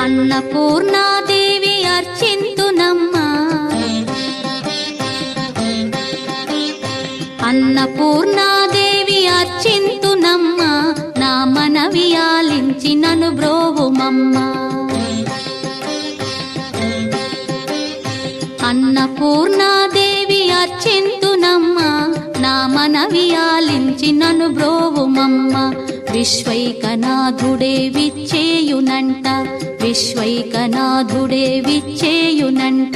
అన్నపూర్ణాదేవి అర్చింతునమ్మా, అన్నపూర్ణాదేవి అర్చింతునమ్మా, నా మనవి ఆలించి నన్ను బ్రోవుమమ్మా. అన్నపూర్ణాదేవి అర్చింతునమ్మా, నా మనవి ఆలించి నన్ను బ్రోవుమమ్మా. విశ్వైకనాథుడే విచ్చేయునంట, విశ్వైకనాథుడే విచ్చేయునంట,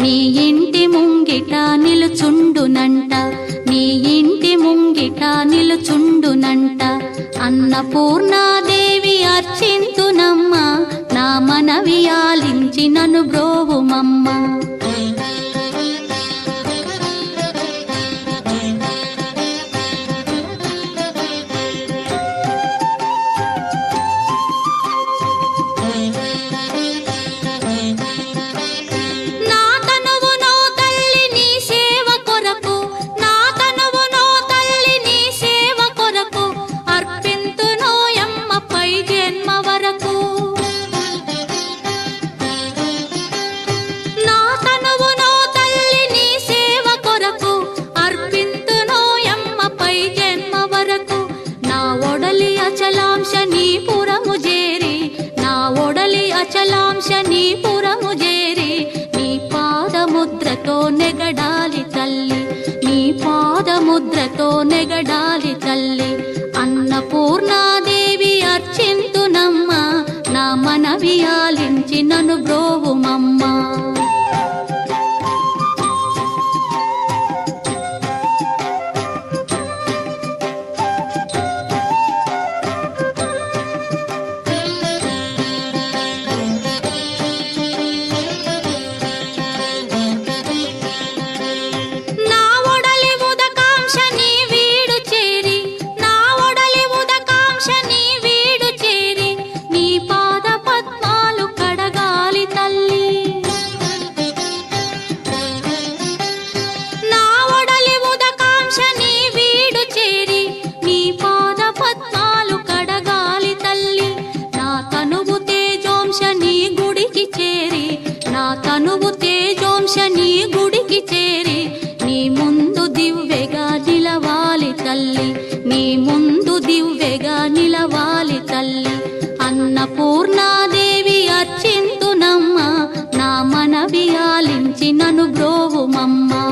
నీ ఇంటి ముంగిట నిలుచుండునంట, నీ ఇంటి ముంగిట నిలుచుండునంట. అన్నపూర్ణాదేవి అర్చింతునమ్మా, నా మనవి ఆలించి నన్ను బ్రోవుమమ్మా. అచలాంశనీపురము చేరి నీ పాదముద్రతో నెగడాలి తల్లి, నీ పాదముద్రతో నెగడాలి తల్లి. అన్నపూర్ణాదేవి అర్చింతునమ్మా, నా మనవి ఆలించి నన్ను బ్రోవుమమ్మా. తనువు తేజోంశని గుడికి చేరి నీ ముందు దివ్వెగా నిలవాలి తల్లి, నీ ముందు దివ్వెగా నిలవాలి తల్లి. అన్నపూర్ణాదేవి అర్చింతునమ్మా, నా మనవి ఆలించి నన్ను బ్రోవుమమ్మా.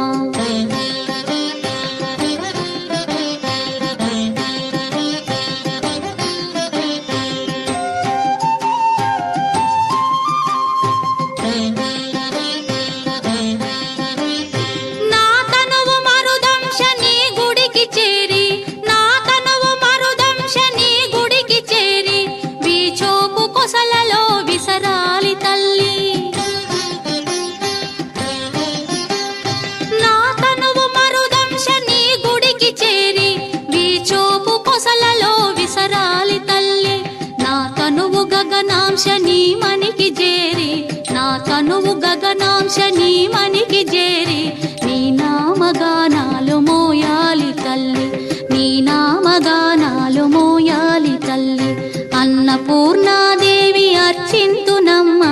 గగనాంశని మనికి చేరి, నా తనువు గగనాంశని మనికి చేరి నీ నామగానాలు మోయాలి తల్లి, నీ నామగానాలు మోయాలి తల్లి. అన్నపూర్ణాదేవి అర్చింతునమ్మా,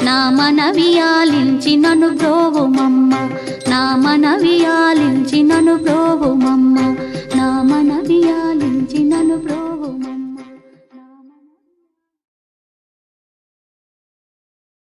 నా మనవి ఆలించి నన్ను బ్రో